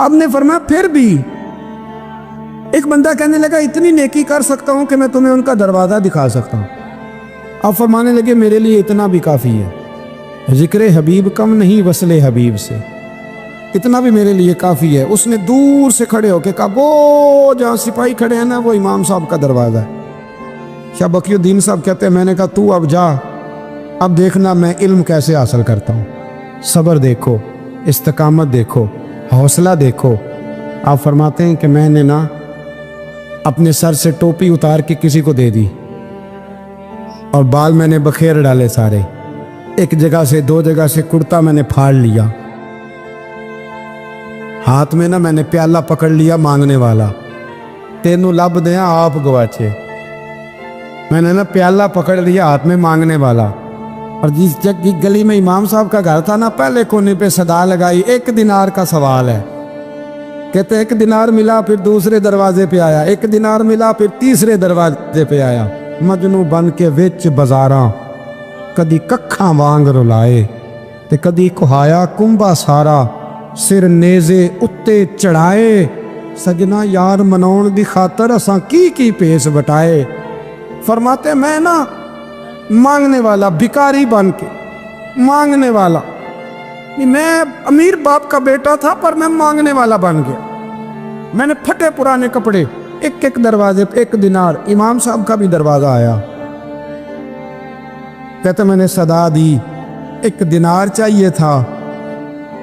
آپ نے فرمایا پھر بھی ایک بندہ کہنے لگا اتنی نیکی کر سکتا ہوں کہ میں تمہیں ان کا دروازہ دکھا سکتا ہوں۔ آپ فرمانے لگے میرے لیے اتنا بھی کافی ہے، ذکر حبیب کم نہیں وصل حبیب سے، اتنا بھی میرے لیے کافی ہے۔ اس نے دور سے کھڑے ہو کے کہا وہ جہاں سپاہی کھڑے ہیں نا وہ امام صاحب کا دروازہ ہے۔ شاہ بقی الدین صاحب کہتے ہیں میں نے کہا تو اب جا، اب دیکھنا میں علم کیسے حاصل کرتا ہوں، صبر دیکھو، استقامت دیکھو، حوصلہ دیکھو۔ آپ فرماتے ہیں کہ میں نے نا اپنے سر سے ٹوپی اتار کے کسی کو دے دی اور بال میں نے بخیر ڈالے سارے، ایک جگہ سے دو جگہ سے کرتا میں نے پھاڑ لیا، ہاتھ میں نا میں نے پیالہ پکڑ لیا مانگنے والا، تینوں لب دیا آپ گواچے۔ میں نے نا پیالہ پکڑ لیا ہاتھ میں مانگنے والا، اور جس گلی میں امام صاحب کا گھر تھا نا پہلے کونے پہ صدا لگائی 1 دینار کا سوال ہے۔ کہتے 1 دینار ملا، پھر دوسرے دروازے پہ آیا، 1 دینار ملا، پھر تیسرے دروازے پہ آیا، مجنو بن کے وچ بازاراں کدی ککھاں وانگ رلائے تے کدی کہایا کنبا سارا سر نیزے اتے چڑھائے، سجنا یار مناؤن دی خاطر اساں کی پیس بٹائے۔ فرماتے میں نا مانگنے والا، بھکاری بن کے مانگنے والا، میں امیر باپ کا بیٹا تھا پر میں مانگنے والا بن گیا۔ میں نے پھٹے پرانے کپڑے، ایک دروازے پہ 1 دینار، امام صاحب کا بھی دروازہ آیا، کہتے میں نے صدا دی 1 دینار چاہیے تھا،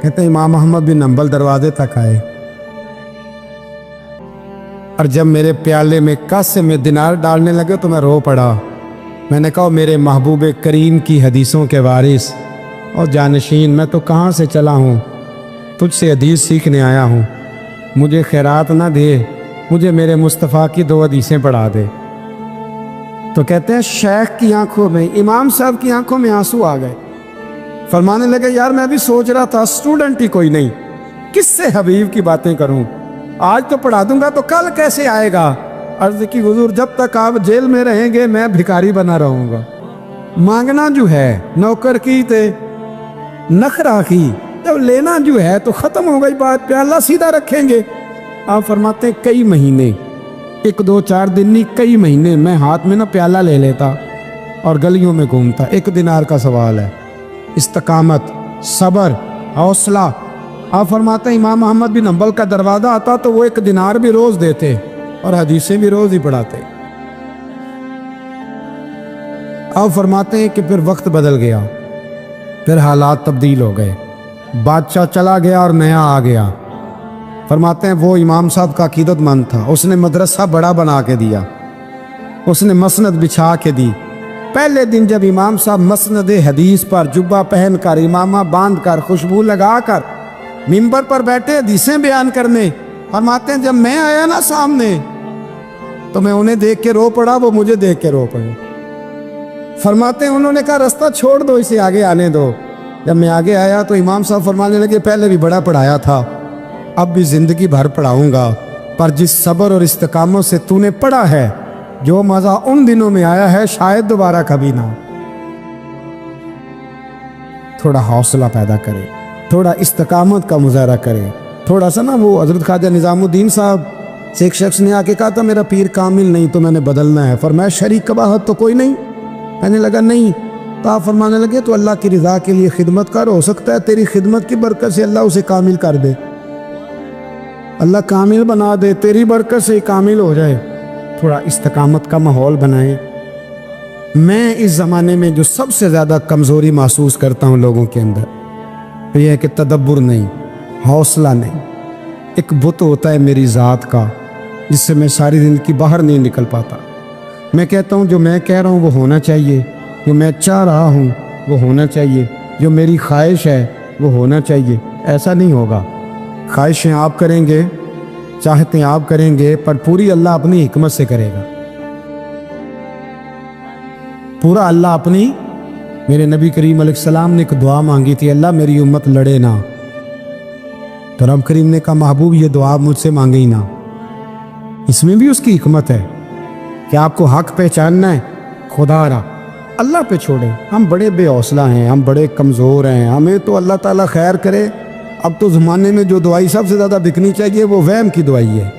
کہتے امام احمد بن حنبل دروازے تک آئے، اور جب میرے پیالے میں کاسے میں دینار ڈالنے لگے تو میں رو پڑا۔ میں نے کہا میرے محبوب کریم کی حدیثوں کے وارث اور جانشین، میں تو کہاں سے چلا ہوں، تجھ سے حدیث سیکھنے آیا ہوں، مجھے خیرات نہ دے، مجھے میرے مصطفیٰ کی 2 حدیثیں پڑھا دے۔ تو کہتے ہیں شیخ کی آنکھوں میں، امام صاحب کی آنکھوں میں آنسو آ گئے، فرمانے لگے یار میں بھی سوچ رہا تھا اسٹوڈنٹ ہی کوئی نہیں، کس سے حبیب کی باتیں کروں، آج تو پڑھا دوں گا تو کل کیسے آئے گا۔ عرض کی حضور جب تک آپ جیل میں رہیں گے میں بھکاری بنا رہوں گا۔ مانگنا جو ہے نوکر کی تے نخرا کی، جب لینا جو ہے تو ختم ہو گئی بات، پیالہ سیدھا رکھیں گے۔ آپ فرماتے ہیں کئی مہینے، 1 2 4 دن نہیں، کئی مہینے میں ہاتھ میں نہ پیالہ لے لیتا اور گلیوں میں گھومتا۔ 1 دینار کا سوال ہے، استقامت، صبر، حوصلہ۔ آپ فرماتے ہیں امام احمد بن حنبل کا دروازہ آتا تو وہ 1 دینار بھی روز دیتے اور حدیثیں بھی روز ہی پڑھاتے۔ آپ فرماتے ہیں کہ پھر وقت بدل گیا، پھر حالات تبدیل ہو گئے، بادشاہ چلا گیا اور نیا آ گیا۔ فرماتے ہیں وہ امام صاحب کا عقیدت مند تھا، اس نے مدرسہ بڑا بنا کے دیا، اس نے مسند بچھا کے دی۔ پہلے دن جب امام صاحب مسند حدیث پر جبہ پہن کر، امامہ باندھ کر، خوشبو لگا کر ممبر پر بیٹھے حدیثیں بیان کرنے، فرماتے ہیں جب میں آیا نا سامنے تو میں انہیں دیکھ کے رو پڑا، وہ مجھے دیکھ کے رو پڑے۔ فرماتے ہیں انہوں نے کہا رستہ چھوڑ دو، اسے آگے آنے دو۔ جب میں آگے آیا تو امام صاحب فرمانے لگے پہلے بھی بڑا پڑھایا تھا، اب بھی زندگی بھر پڑھاؤں گا، پر جس صبر اور استقامت سے تو نے پڑھا ہے، جو مزہ ان دنوں میں آیا ہے شاید دوبارہ کبھی نہ۔ تھوڑا حوصلہ پیدا کرے، تھوڑا استقامت کا مظاہرہ کرے، تھوڑا سا نا وہ حضرت خواجہ نظام الدین صاحب سے ایک شخص نے آ کے کہا تھا میرا پیر کامل نہیں تو میں نے بدلنا ہے، فرمایا شریک قباحت تو کوئی نہیں؟ کہنے لگا نہیں، تو آپ فرمانے لگے تو اللہ کی رضا کے لیے خدمت کر، ہو سکتا ہے تیری خدمت کی برکت سے اللہ اسے کامل کر دے، اللہ کامل بنا دے، تیری برکت سے کامل ہو جائے۔ تھوڑا استقامت کا ماحول بنائیں۔ میں اس زمانے میں جو سب سے زیادہ کمزوری محسوس کرتا ہوں لوگوں کے اندر، یہ ہے کہ تدبر نہیں، حوصلہ نہیں۔ ایک بت ہوتا ہے میری ذات کا جس سے میں ساری زندگی باہر نہیں نکل پاتا۔ میں کہتا ہوں جو میں کہہ رہا ہوں وہ ہونا چاہیے، جو میں چاہ رہا ہوں وہ ہونا چاہیے، جو میری خواہش ہے وہ ہونا چاہیے۔ ایسا نہیں ہوگا، خواہشیں آپ کریں گے، چاہتے آپ کریں گے، پر پوری اللہ اپنی حکمت سے کرے گا، پورا اللہ اپنی۔ میرے نبی کریم علیہ السلام نے ایک دعا مانگی تھی، اللہ میری امت لڑے نہ، تو رب کریم نے کہا محبوب یہ دعا مجھ سے مانگے ہی نہ۔ اس میں بھی اس کی حکمت ہے کہ آپ کو حق پہچاننا ہے، خدا را اللہ پہ چھوڑیں۔ ہم بڑے بے حوصلہ ہیں، ہم بڑے کمزور ہیں، ہمیں تو اللہ تعالیٰ خیر کرے، اب تو زمانے میں جو دوائی سب سے زیادہ بکنی چاہیے وہ وہم کی دوائی ہے،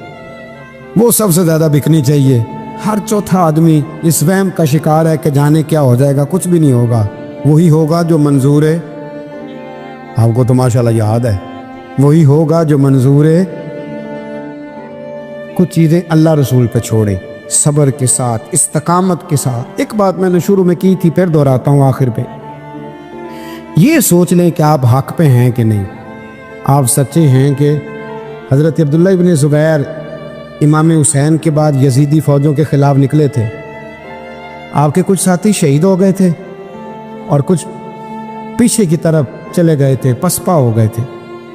وہ سب سے زیادہ بکنی چاہیے۔ ہر چوتھا آدمی اس وہم کا شکار ہے کہ جانے کیا ہو جائے گا، کچھ بھی نہیں ہوگا، وہی ہوگا جو منظور ہے۔ آپ کو تو ماشاءاللہ یاد ہے، وہی ہوگا جو منظور ہے۔ کچھ چیزیں اللہ رسول پہ چھوڑیں، صبر کے ساتھ، استقامت کے ساتھ۔ ایک بات میں نے شروع میں کی تھی، پھر دہراتا ہوں آخر پہ، یہ سوچ لیں کہ آپ حق پہ ہیں کہ نہیں، آپ سچے ہیں کہ حضرت عبداللہ ابن زبیر امام حسین کے بعد یزیدی فوجوں کے خلاف نکلے تھے، آپ کے کچھ ساتھی شہید ہو گئے تھے اور کچھ پیچھے کی طرف چلے گئے تھے، پسپا ہو گئے تھے،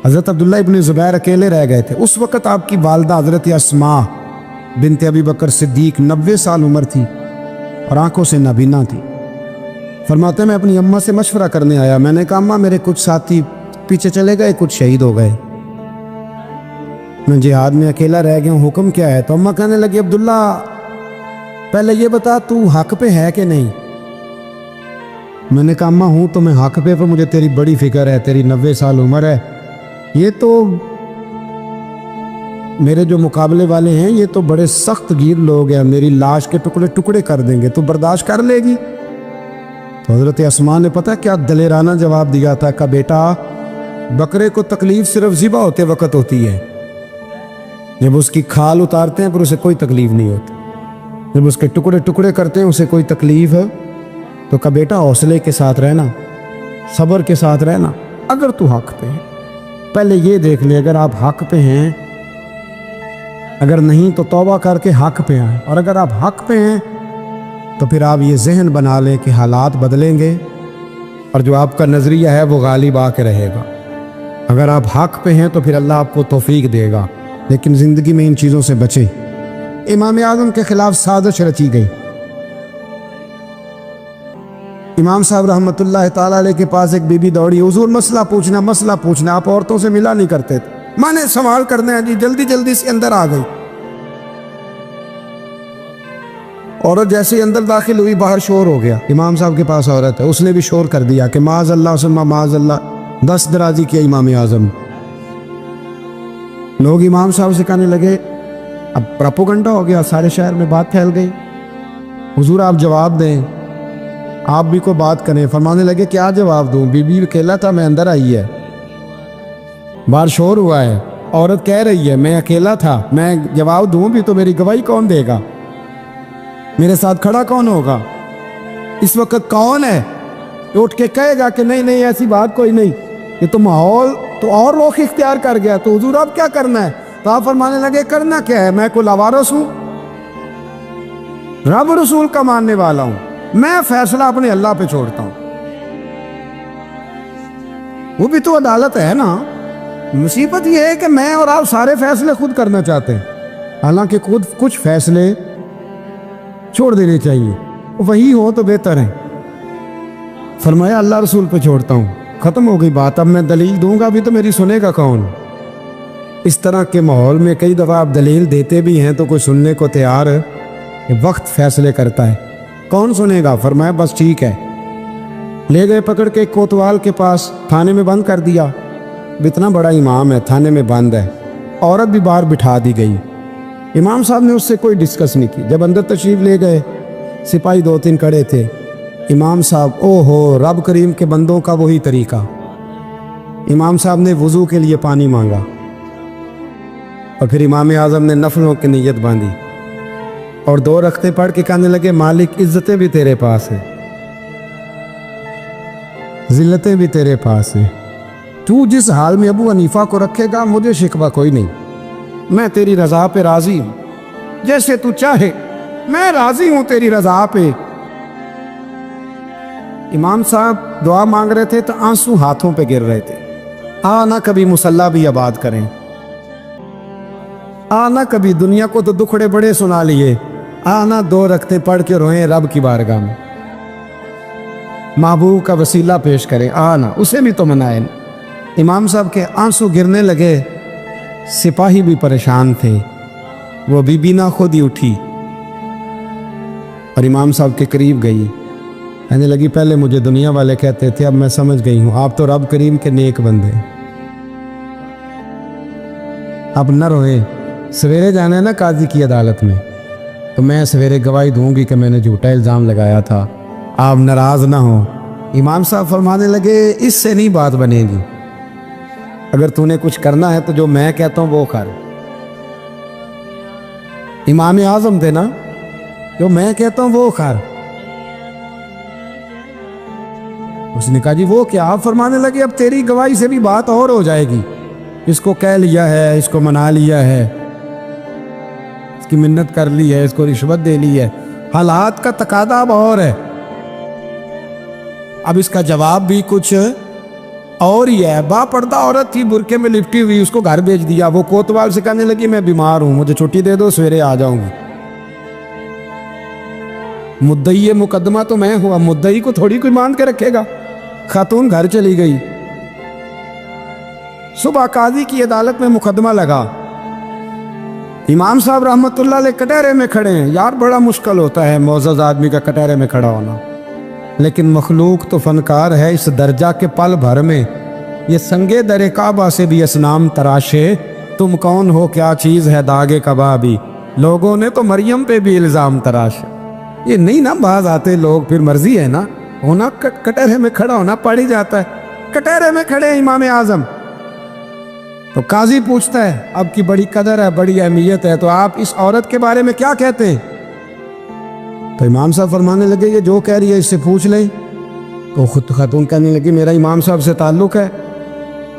حضرت عبداللہ ابن زبیر اکیلے رہ گئے تھے۔ اس وقت آپ کی والدہ حضرت اسماء بنت ابی بکر صدیق 90 سال عمر تھی اور آنکھوں سے نابینا تھی۔ فرماتے ہیں میں اپنی اماں سے مشورہ کرنے آیا، میں نے کہا اماں میرے کچھ ساتھی پیچھے چلے گئے، کچھ شہید ہو گئے، میں جہاد میں اکیلا رہ گیا ہوں، حکم کیا ہے؟ تو اماں کہنے لگی عبداللہ پہلے یہ بتا تو حق پہ ہے کہ نہیں؟ میں نے کہا اماں ہوں تو میں حق پہ، مجھے تیری بڑی فکر ہے، تیری 90 سال عمر ہے، یہ تو میرے جو مقابلے والے ہیں یہ تو بڑے سخت گیر لوگ ہیں، میری لاش کے ٹکڑے ٹکڑے کر دیں گے، تو برداشت کر لے گی؟ تو حضرت اسماء نے پتہ کیا دلیرانہ جواب دیا تھا کہ بیٹا بکرے کو تکلیف صرف ذبح ہوتے وقت ہوتی ہے، جب اس کی کھال اتارتے ہیں پھر اسے کوئی تکلیف نہیں ہوتی، جب اس کے ٹکڑے ٹکڑے کرتے ہیں اسے کوئی تکلیف ہے۔ تو کہا بیٹا حوصلے کے ساتھ رہنا، صبر کے ساتھ رہنا، اگر تو حق پہ ہے پہلے یہ دیکھ لے، اگر آپ حق پہ ہیں، اگر نہیں تو توبہ کر کے حق پہ آئیں، اور اگر آپ حق پہ ہیں تو پھر آپ یہ ذہن بنا لیں کہ حالات بدلیں گے اور جو آپ کا نظریہ ہے وہ غالب آ کے رہے گا۔ اگر آپ حق پہ ہیں تو پھر اللہ آپ کو توفیق دے گا، لیکن زندگی میں ان چیزوں سے بچیں۔ امام اعظم کے خلاف سازش رچی گئی، امام صاحب رحمۃ اللہ تعالیٰ علیہ کے پاس ایک بی بی دوڑی، حضور مسئلہ پوچھنا، آپ عورتوں سے ملا نہیں کرتے تھے، میں نے سوال کرنا ہے جی، جلدی جلدی سے اندر آ گئی۔ عورت جیسے ہی اندر داخل ہوئی باہر شور ہو گیا، امام صاحب کے پاس عورت ہے، اس نے بھی شور کر دیا کہ معاذ اللہ ثم معاذ اللہ، 10 درازی کیا امام اعظم۔ لوگ امام صاحب سے کہنے لگے اب پراپوگنڈا ہو گیا، سارے شہر میں بات پھیل گئی، حضور آپ جواب دیں، آپ بھی کو بات کریں۔ فرمانے لگے کیا جواب دوں، بی بی اکیلا تھا، میں اندر آئی ہے، باہر شور ہوا ہے، عورت کہہ رہی ہے میں اکیلا تھا، میں جواب دوں بھی تو میری گواہی کون دے گا، میرے ساتھ کھڑا کون ہوگا، اس وقت کون ہے اٹھ کے کہے گا کہ نہیں ایسی بات کوئی نہیں، یہ تو ماحول تو اور رخ اختیار کر گیا، تو حضور اب کیا کرنا ہے؟ تو آپ فرمانے لگے کرنا کیا ہے، میں کوئی لاوارث ہوں، رب رسول کا ماننے والا ہوں، میں فیصلہ اپنے اللہ پہ چھوڑتا ہوں، وہ بھی تو عدالت ہے نا۔ مصیبت یہ ہے کہ میں اور آپ سارے فیصلے خود کرنا چاہتے ہیں، حالانکہ خود کچھ فیصلے چھوڑ دینے چاہیے، وہی ہو تو بہتر ہے۔ فرمایا اللہ رسول پہ چھوڑتا ہوں، ختم ہو گئی بات، اب میں دلیل دوں گا بھی تو میری سنے گا کون؟ اس طرح کے ماحول میں کئی دفعہ آپ دلیل دیتے بھی ہیں تو کوئی سننے کو تیار ہے، کہ وقت فیصلے کرتا ہے، کون سنے گا؟ فرمایا بس ٹھیک ہے، لے گئے پکڑ کے کوتوال کے پاس، تھانے میں بند کر دیا، اتنا بڑا امام ہے تھانے میں بند ہے، عورت بھی باہر بٹھا دی گئی، امام صاحب نے اس سے کوئی ڈسکس نہیں کی۔ جب اندر تشریف لے گئے سپاہی 2-3 کڑے تھے، امام صاحب او ہو رب کریم کے بندوں کا وہی طریقہ، امام صاحب نے وضو کے لیے پانی مانگا اور پھر امام اعظم نے نفلوں کی نیت باندھی اور 2 رکعتیں پڑھ کے کہنے لگے مالک عزتیں بھی تیرے پاس ہیں، ذلتیں بھی تیرے پاس ہیں، تو جس حال میں ابو حنیفہ کو رکھے گا مجھے شکوہ کوئی نہیں، میں تیری رضا پہ راضی ہوں، جیسے تو چاہے میں راضی ہوں تیری رضا پہ۔ امام صاحب دعا مانگ رہے تھے تو آنسو ہاتھوں پہ گر رہے تھے، آنا کبھی مصلی بھی آباد کریں، آنا کبھی دنیا کو تو دکھڑے بڑے سنا لیے، آنا 2 رکعتیں پڑھ کے روئیں رب کی بارگاہ میں، محبوب کا وسیلہ پیش کریں، آنا اسے بھی تو منائیں۔ امام صاحب کے آنسو گرنے لگے، سپاہی بھی پریشان تھے، وہ بی بی نہ خود ہی اٹھی اور امام صاحب کے قریب گئی، کہنے لگی پہلے مجھے دنیا والے کہتے تھے اب میں سمجھ گئی ہوں آپ تو رب کریم کے نیک بندے، اب نہ روئے، سویرے جانا ہے نا قاضی کی عدالت میں، تو میں سویرے گواہی دوں گی کہ میں نے جھوٹا الزام لگایا تھا، آپ ناراض نہ ہوں۔ امام صاحب فرمانے لگے اس سے نہیں بات بنے گی، اگر تو نے کچھ کرنا ہے تو جو میں کہتا ہوں وہ کر۔ امام اعظم تھے نا، جو میں کہتا ہوں وہ کر۔ اس نے کہا جی وہ کیا؟ آپ فرمانے لگے اب تیری گواہی سے بھی بات اور ہو جائے گی، اس کو کہہ لیا ہے، اس کو منا لیا ہے، اس کی منت کر لی ہے، اس کو رشوت دے لی ہے، حالات کا تقاضا اب اور ہے۔ اب اس کا جواب بھی کچھ اور ہی ہے۔ با پردہ عورت تھی، برقعے میں لپٹی ہوئی، اس کو گھر بھیج دیا۔ وہ کوتوال سے کہنے لگی میں بیمار ہوں، مجھے چھٹی دے دو، سویرے آ جاؤں گی۔ مدعی مقدمہ تو میں ہوا، مدعی کو تھوڑی کوئی مان کے رکھے گا۔ خاتون گھر چلی گئی۔ صبح قاضی کی عدالت میں مقدمہ لگا، امام صاحب رحمت اللہ علیہ کٹہرے میں کھڑے ہیں۔ یار بڑا مشکل ہوتا ہے معزز آدمی کا کٹہرے میں کھڑا ہونا، لیکن مخلوق تو فنکار ہے اس درجہ کے پل بھر میں یہ سنگے در کعبہ سے بھی اسنام تراشے، تم کون ہو کیا چیز ہے داغے کبابی، لوگوں نے تو مریم پہ بھی الزام تراشے۔ یہ نہیں نا باز آتے لوگ، پھر مرضی ہے نا ہونا، کٹہرے میں کھڑا ہونا پڑ ہی جاتا ہے۔ کٹہرے میں کھڑے ہیں امام اعظم، تو قاضی پوچھتا ہے اب کی بڑی قدر ہے، بڑی اہمیت ہے، تو آپ اس عورت کے بارے میں کیا کہتے ہیں؟ تو امام صاحب فرمانے لگے یہ جو کہہ رہی ہے اس سے پوچھ لیں۔ تو خود خاتون کہنے لگی میرا امام صاحب سے تعلق ہے۔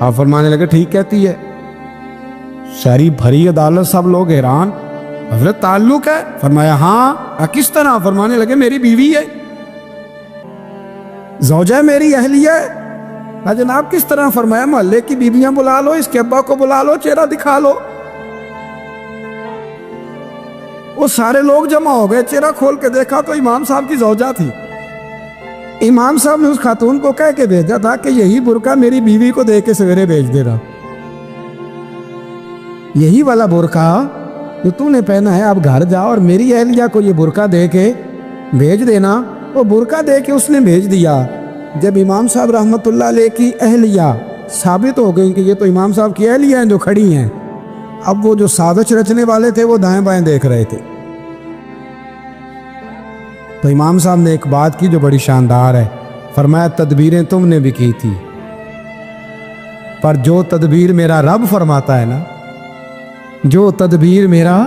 آپ فرمانے لگے ٹھیک کہتی ہے۔ ساری بھری عدالت سب لوگ حیران، حضرت تعلق ہے؟ فرمایا ہاں۔ کس طرح؟ فرمانے لگے میری بیوی ہے، زوجہ میری اہلیہ ہے۔ جناب کس طرح؟ فرمایا محلے کی بیویاں بلا لو، اس کے ابا کو بلا لو، چہرہ دکھا لو۔ وہ سارے لوگ جمع ہو گئے، چہرہ کھول کے دیکھا تو امام صاحب کی زوجہ تھی۔ امام صاحب نے اس خاتون کو کہہ کے بھیجا تھا کہ یہی برقع میری بیوی کو دے کے سویرے بھیج دے رہا، یہی والا برقع جو تو نے پہنا ہے، اب گھر جا اور میری اہلیہ کو یہ برقع دے کے بھیج دینا۔ وہ برقع دے کے اس نے بھیج دیا۔ جب امام صاحب رحمت اللہ علیہ کی اہلیہ ثابت ہو گئی کہ یہ تو امام صاحب کی اہلیہ ہیں جو کھڑی ہیں، اب وہ جو سازش رچنے والے تھے وہ دائیں بائیں دیکھ رہے تھے۔ تو امام صاحب نے ایک بات کی جو بڑی شاندار ہے، فرمایا تدبیریں تم نے بھی کی تھی، پر جو تدبیر میرا رب فرماتا ہے نا، جو تدبیر میرا،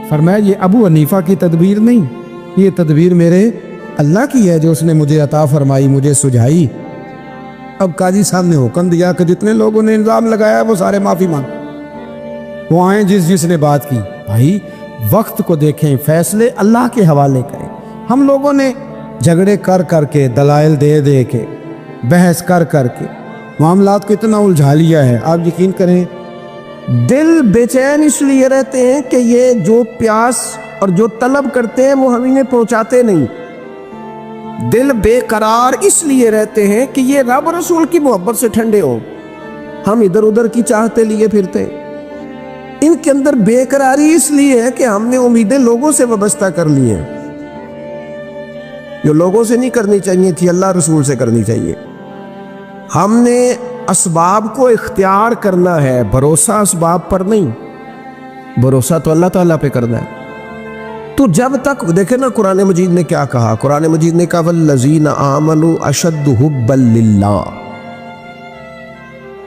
فرمایا یہ ابو حنیفہ کی تدبیر نہیں، یہ تدبیر میرے اللہ کی ہے جو اس نے مجھے عطا فرمائی، مجھے سجھائی۔ اب قاضی صاحب نے حکم دیا کہ جتنے لوگوں نے الزام لگایا وہ سارے معافی مانگ، وہ آئیں جس نے بات کی۔ بھائی وقت کو دیکھیں، فیصلے اللہ کے حوالے کریں۔ ہم لوگوں نے جھگڑے کر کر کے، دلائل دے دے کے، بحث کر کر کے معاملات کو اتنا الجھا لیا ہے، آپ یقین کریں دل بے چین اس لیے رہتے ہیں کہ یہ جو پیاس اور جو طلب کرتے ہیں وہ ہم انہیں پہنچاتے نہیں۔ دل بے قرار اس لیے رہتے ہیں کہ یہ رب رسول کی محبت سے ٹھنڈے ہو، ہم ادھر ادھر کی چاہتے لیے پھرتے۔ ان کے اندر بے قراری اس لیے ہے کہ ہم نے امیدیں لوگوں سے وابستہ کر لی ہیں، جو لوگوں سے نہیں کرنی چاہیے تھی، اللہ رسول سے کرنی چاہیے۔ ہم نے اسباب کو اختیار کرنا ہے، بھروسہ اسباب پر نہیں، بھروسہ تو اللہ تعالیٰ پہ کرنا ہے۔ تو جب تک دیکھیں نا قرآن مجید نے کیا کہا، قرآن مجید نے کہا والذین آمنوا اشد حبا للہ،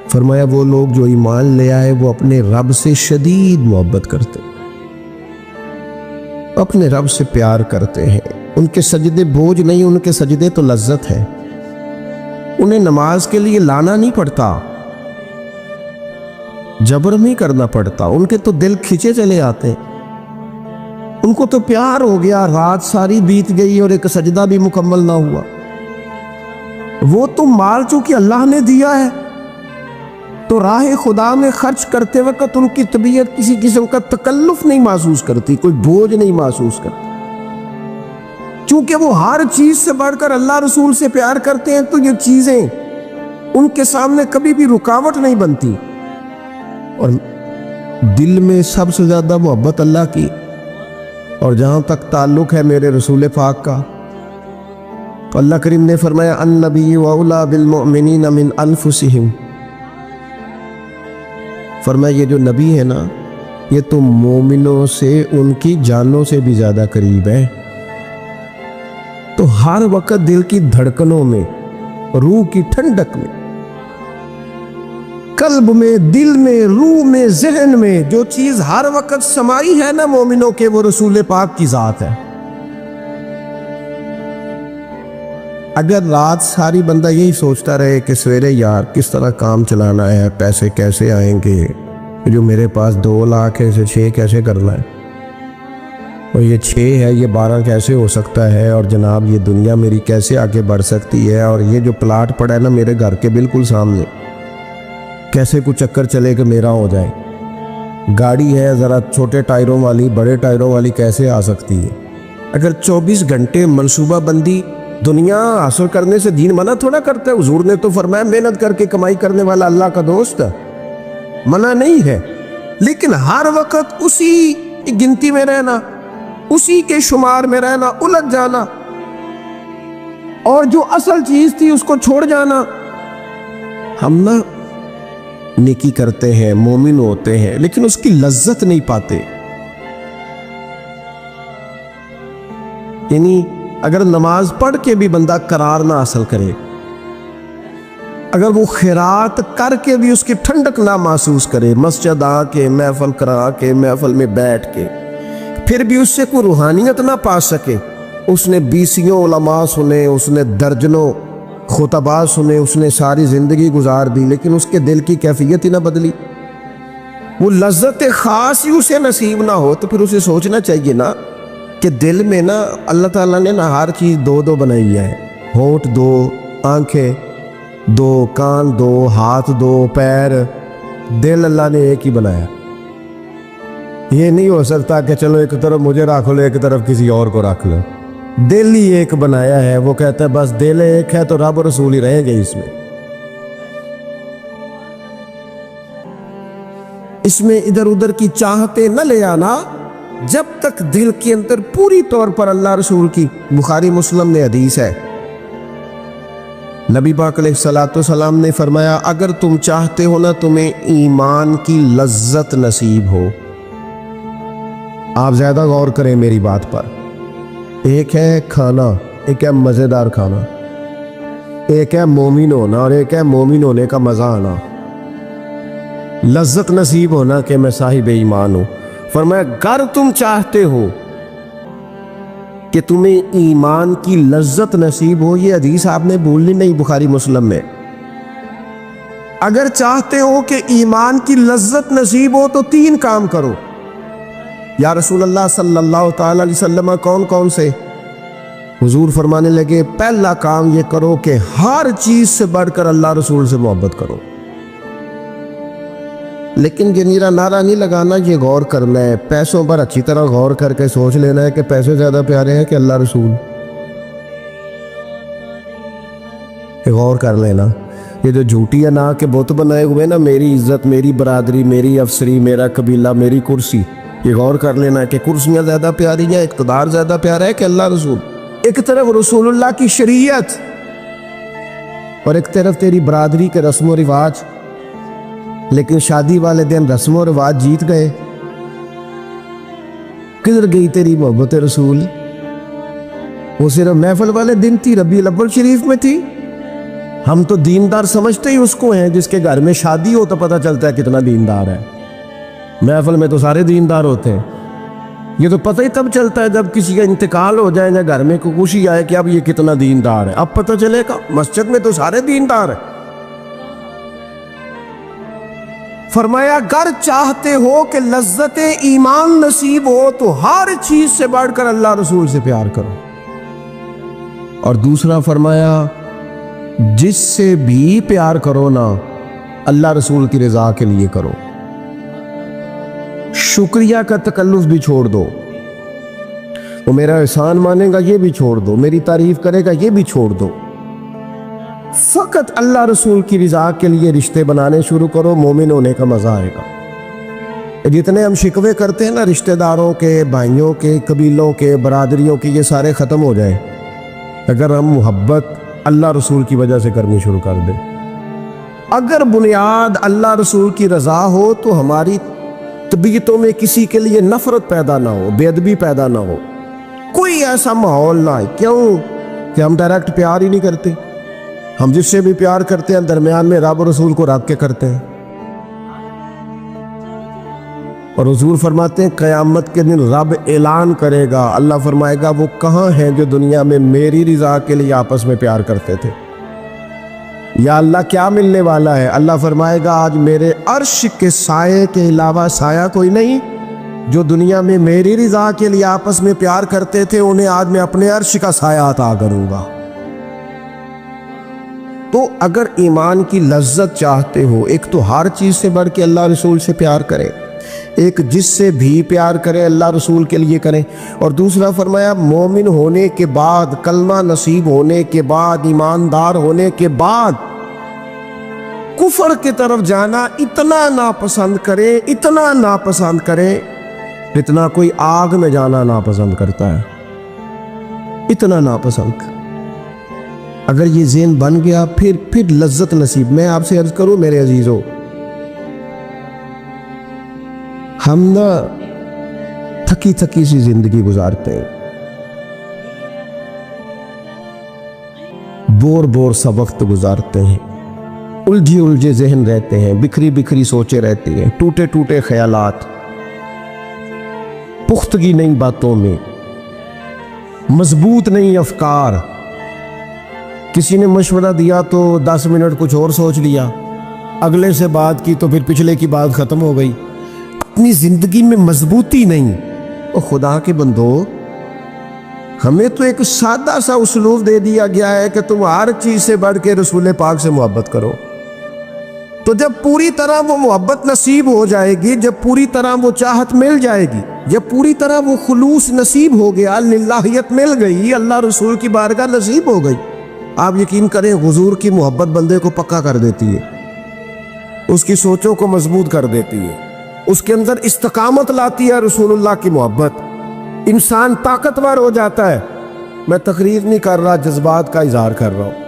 فرمایا وہ لوگ جو ایمان لے آئے وہ اپنے رب سے شدید محبت کرتے، اپنے رب سے پیار کرتے ہیں۔ ان کے سجدے بوجھ نہیں، ان کے سجدے تو لذت ہے، انہیں نماز کے لیے لانا نہیں پڑتا، جبر نہیں کرنا پڑتا، ان کے تو دل کھچے چلے آتے، ان کو تو پیار ہو گیا، رات ساری بیت گئی اور ایک سجدہ بھی مکمل نہ ہوا۔ وہ تو مال چونکہ اللہ نے دیا ہے تو راہ خدا میں خرچ کرتے وقت ان کی طبیعت کسی قسم کا تکلف نہیں محسوس کرتی، کوئی بوجھ نہیں محسوس کرتی، چونکہ وہ ہر چیز سے بڑھ کر اللہ رسول سے پیار کرتے ہیں، تو یہ چیزیں ان کے سامنے کبھی بھی رکاوٹ نہیں بنتی۔ اور دل میں سب سے زیادہ محبت اللہ کی، اور جہاں تک تعلق ہے میرے رسول پاک کا، تو اللہ کریم نے فرمایا النبی اولی بالمؤمنین من انفسہم، فرمایا یہ جو نبی ہے نا یہ تو مومنوں سے ان کی جانوں سے بھی زیادہ قریب ہے. تو ہر وقت دل کی دھڑکنوں میں، روح کی ٹھنڈک میں، قلب میں، دل میں، روح میں، ذہن میں جو چیز ہر وقت سمائی ہے نا مومنوں کے، وہ رسول پاک کی ذات ہے. اگر رات ساری بندہ یہی سوچتا رہے کہ سویرے یار کس طرح کام چلانا ہے، پیسے کیسے آئیں گے، جو میرے پاس 2 لاکھ ہے اسے 6 کیسے کرنا ہے، اور یہ 6 ہے یہ 12 کیسے ہو سکتا ہے، اور جناب یہ دنیا میری کیسے آگے بڑھ سکتی ہے، اور یہ جو پلاٹ پڑا ہے نا میرے گھر کے بالکل سامنے کیسے کچھ چکر چلے کہ میرا ہو جائے، گاڑی ہے ذرا چھوٹے ٹائروں والی بڑے ٹائروں والی کیسے آ سکتی ہے. اگر 24 گھنٹے منصوبہ بندی دنیا حاصل کرنے سے دین منع تھوڑا کرتا ہے. حضور نے تو فرمایا محنت کر کے کمائی کرنے والا اللہ کا دوست ہے، منع نہیں ہے، لیکن ہر وقت اسی گنتی میں رہنا، اسی کے شمار میں رہنا، الجھ جانا، اور جو اصل چیز تھی اس کو چھوڑ جانا. ہم نا نیکی کرتے ہیں، مومن ہوتے ہیں، لیکن اس کی لذت نہیں پاتے. یعنی اگر نماز پڑھ کے بھی بندہ قرار نہ حاصل کرے، اگر وہ خیرات کر کے بھی اس کی ٹھنڈک نہ محسوس کرے، مسجد آ کے، محفل کرا کے، محفل میں بیٹھ کے، پھر بھی اس سے کوئی روحانیت نہ پا سکے، اس نے 20 علماء سنے، اس نے درجنوں خطباء سنے، اس نے ساری زندگی گزار دی، لیکن اس کے دل کی کیفیت ہی نہ بدلی، وہ لذت خاص ہی اسے نصیب نہ ہو، تو پھر اسے سوچنا چاہیے نا کہ دل میں نا اللہ تعالیٰ نے نا ہر چیز 2 بنائی ہے. ہونٹ 2، آنکھیں 2، کان 2، ہاتھ 2، پیر، دل اللہ نے ایک ہی بنایا. یہ نہیں ہو سکتا کہ چلو ایک طرف مجھے رکھ لو ایک طرف کسی اور کو رکھ لو. دل ہی ایک بنایا ہے. وہ کہتا ہے بس دل ایک ہے تو رب رسول ہی رہیں گے اس میں ادھر ادھر کی چاہتے نہ لے آنا جب تک دل کے اندر پوری طور پر اللہ رسول کی. بخاری مسلم میں حدیث ہے، نبی پاک علیہ الصلوۃ والسلام نے فرمایا اگر تم چاہتے ہو نا تمہیں ایمان کی لذت نصیب ہو، آپ زیادہ غور کریں میری بات پر. ایک ہے کھانا، ایک ہے مزیدار کھانا، ایک ہے مومن ہونا اور ایک ہے مومن ہونے کا مزہ آنا، لذت نصیب ہونا کہ میں صاحب ایمان ہوں. فرمایا اگر تم چاہتے ہو کہ تمہیں ایمان کی لذت نصیب ہو، یہ حدیث آپ نے بھولنی نہیں، بخاری مسلم میں، اگر چاہتے ہو کہ ایمان کی لذت نصیب ہو تو 3 کام کرو. یا رسول اللہ صلی اللہ تعالی علیہ وسلم کون کون سے؟ حضور فرمانے لگے پہلا کام یہ کرو کہ ہر چیز سے بڑھ کر اللہ رسول سے محبت کرو. لیکن یہ نیرا نعرہ نہیں لگانا، یہ غور کرنا ہے، پیسوں پر اچھی طرح غور کر کے سوچ لینا ہے کہ پیسے زیادہ پیارے ہیں کہ اللہ رسول. یہ غور کر لینا. یہ جو جھوٹی ہے نا کہ بت بنائے ہوئے نا، میری عزت، میری برادری، میری افسری، میرا قبیلہ، میری کرسی، یہ غور کر لینا ہے کہ کرسیاں زیادہ پیاری ہیں، اقتدار زیادہ پیارا ہے کہ اللہ رسول. ایک طرف رسول اللہ کی شریعت اور ایک طرف تیری برادری کے رسم و رواج، لیکن شادی والے دن رسم و رواج جیت گئے. کدھر گئی تیری محبت رسول؟ وہ صرف محفل والے دن تھی، ربیع الاول شریف میں تھی. ہم تو دیندار سمجھتے ہی اس کو ہیں جس کے گھر میں شادی ہو تو پتہ چلتا ہے کتنا دیندار ہے. محفل میں تو سارے دیندار ہوتے ہیں. یہ تو پتہ ہی تب چلتا ہے جب کسی کا انتقال ہو جائے یا گھر میں کوئی خوشی آئے کہ اب یہ کتنا دیندار ہے. اب پتہ چلے گا. مسجد میں تو سارے دیندار ہیں. فرمایا اگر چاہتے ہو کہ لذت ایمان نصیب ہو تو ہر چیز سے بڑھ کر اللہ رسول سے پیار کرو. اور دوسرا فرمایا جس سے بھی پیار کرو نا اللہ رسول کی رضا کے لیے کرو. شکریہ کا تکلف بھی چھوڑ دو. وہ میرا احسان مانے گا یہ بھی چھوڑ دو، میری تعریف کرے گا یہ بھی چھوڑ دو. فقط اللہ رسول کی رضا کے لیے رشتے بنانے شروع کرو، مومن ہونے کا مزہ آئے گا. جتنے ہم شکوے کرتے ہیں نا رشتہ داروں کے، بھائیوں کے، قبیلوں کے، برادریوں کے، یہ سارے ختم ہو جائیں اگر ہم محبت اللہ رسول کی وجہ سے کرنی شروع کر دیں. اگر بنیاد اللہ رسول کی رضا ہو تو ہماری طبیعتوں میں کسی کے لیے نفرت پیدا نہ ہو، بے ادبی پیدا نہ ہو، کوئی ایسا ماحول نہ ہے۔ کیوں کہ ہم ڈائریکٹ پیار ہی نہیں کرتے، ہم جس سے بھی پیار کرتے ہیں درمیان میں رب و رسول کو رکھ کے کرتے ہیں۔ اور حضور فرماتے ہیں قیامت کے دن رب اعلان کرے گا، اللہ فرمائے گا وہ کہاں ہیں جو دنیا میں میری رضا کے لیے آپس میں پیار کرتے تھے؟ یا اللہ کیا ملنے والا ہے؟ اللہ فرمائے گا آج میرے عرش کے سائے کے علاوہ سایہ کوئی نہیں۔ جو دنیا میں میری رضا کے لیے آپس میں پیار کرتے تھے انہیں آج میں اپنے عرش کا سایہ عطا کروں گا۔ تو اگر ایمان کی لذت چاہتے ہو، ایک تو ہر چیز سے بڑھ کے اللہ رسول سے پیار کریں، ایک جس سے بھی پیار کریں اللہ رسول کے لیے کریں، اور دوسرا فرمایا مومن ہونے کے بعد، کلمہ نصیب ہونے کے بعد، ایماندار ہونے کے بعد کفر کی طرف جانا اتنا ناپسند کریں، اتنا ناپسند کریں جتنا کوئی آگ میں جانا ناپسند کرتا ہے، اتنا ناپسند۔ اگر یہ ذہن بن گیا پھر لذت نصیب۔ میں آپ سے عرض کروں میرے عزیزو، ہم نا تھکی تھکی سی زندگی گزارتے ہیں، بور سا وقت گزارتے ہیں، الجھے ذہن رہتے ہیں، بکھری سوچیں رہتی ہیں، ٹوٹے خیالات، پختگی نہیں باتوں میں، مضبوط نہیں افکار۔ کسی نے مشورہ دیا تو 10 منٹ کچھ اور سوچ لیا، اگلے سے بات کی تو پھر پچھلے کی بات ختم ہو گئی، اپنی زندگی میں مضبوطی نہیں۔ اور خدا کے بندو، ہمیں تو ایک سادہ سا اسلوب دے دیا گیا ہے کہ تم ہر چیز سے بڑھ کے رسول پاک سے محبت کرو۔ تو جب پوری طرح وہ محبت نصیب ہو جائے گی، جب پوری طرح وہ چاہت مل جائے گی، جب پوری طرح وہ خلوص نصیب ہو گیا، للہیت مل گئی، اللہ رسول کی بارگاہ نصیب ہو گئی، آپ یقین کریں حضور کی محبت بندے کو پکا کر دیتی ہے، اس کی سوچوں کو مضبوط کر دیتی ہے، اس کے اندر استقامت لاتی ہے رسول اللہ کی محبت، انسان طاقتور ہو جاتا ہے۔ میں تقریر نہیں کر رہا، جذبات کا اظہار کر رہا ہوں۔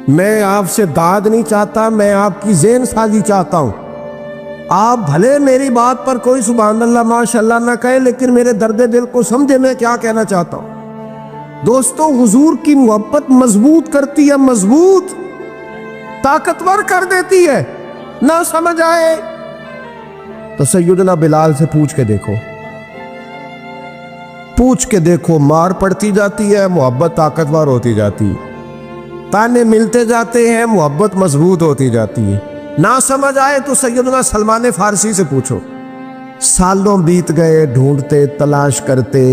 میں آپ سے داد نہیں چاہتا، میں آپ کی ذہن سازی چاہتا ہوں۔ آپ بھلے میری بات پر کوئی سبحان اللہ ماشاءاللہ نہ کہے، لیکن میرے درد دل کو سمجھے میں کیا کہنا چاہتا ہوں۔ دوستو، حضور کی محبت مضبوط کرتی ہے، مضبوط، طاقتور کر دیتی ہے۔ نہ سمجھ آئے تو سیدنا بلال سے پوچھ کے دیکھو، مار پڑتی جاتی ہے، محبت طاقتور ہوتی جاتی ہے، تانے ملتے جاتے ہیں، محبت مضبوط ہوتی جاتی ہے۔ نہ سمجھ آئے تو سیدنا سلمان فارسی سے پوچھو، سالوں بیت گئے، ڈھونڈتے، تلاش کرتے،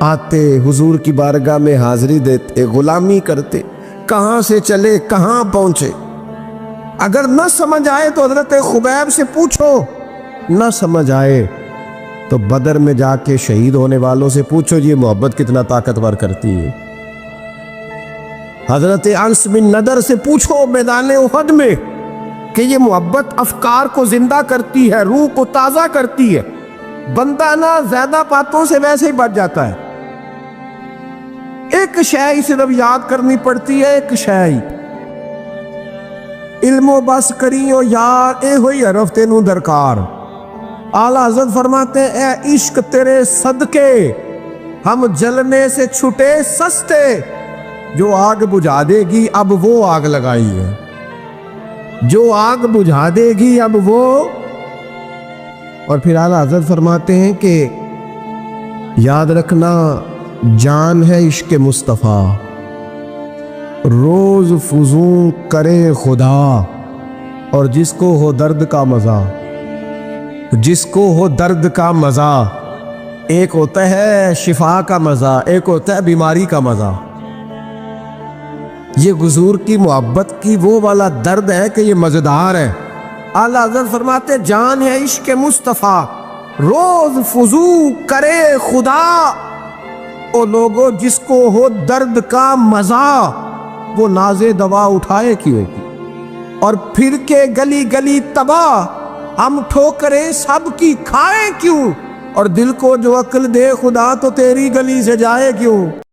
آتے حضور کی بارگاہ میں حاضری دیتے، غلامی کرتے، کہاں سے چلے کہاں پہنچے۔ اگر نہ سمجھ آئے تو حضرت خبیب سے پوچھو، نہ سمجھ آئے تو بدر میں جا کے شہید ہونے والوں سے پوچھو یہ محبت کتنا طاقتور کرتی ہے۔ حضرت انس بن نضر سے پوچھو میدان احد میں کہ یہ محبت افکار کو زندہ کرتی ہے، روح کو تازہ کرتی ہے۔ بندہ نہ زیادہ باتوں سے ویسے ہی بچ جاتا ہے۔ ایک شے صرف یاد کرنی پڑتی ہے، ایک شے، علم و بس کریو یار، اے ہوئی حرف تینوں درکار۔ اعلیٰ حضرت فرماتے ہیں اے عشق تیرے صدقے ہم جلنے سے چھٹے سستے، جو آگ بجھا دے گی اب وہ آگ لگائی ہے، جو آگ بجھا دے گی اب وہ۔ اور پھر اعلیٰ حضرت فرماتے ہیں کہ یاد رکھنا جان ہے عشق مصطفیٰ، روز فضوں کرے خدا، اور جس کو ہو درد کا مزہ، جس کو ہو درد کا مزہ، ایک ہوتا ہے شفا کا مزہ، ایک ہوتا ہے بیماری کا مزہ۔ یہ حضور کی محبت کی وہ والا درد ہے کہ یہ مزیدار ہے۔ اعلیٰ حضرت فرماتے جان ہے عشق مصطفیٰ، روز فضوں کرے خدا، او لوگو جس کو ہو درد کا مزہ، وہ ناز دوا اٹھائے کیوں کی، اور پھر کے گلی گلی تباہ، ہم ٹھوکریں سب کی کھائے کیوں، اور دل کو جو عقل دے خدا تو تیری گلی سے جائے کیوں۔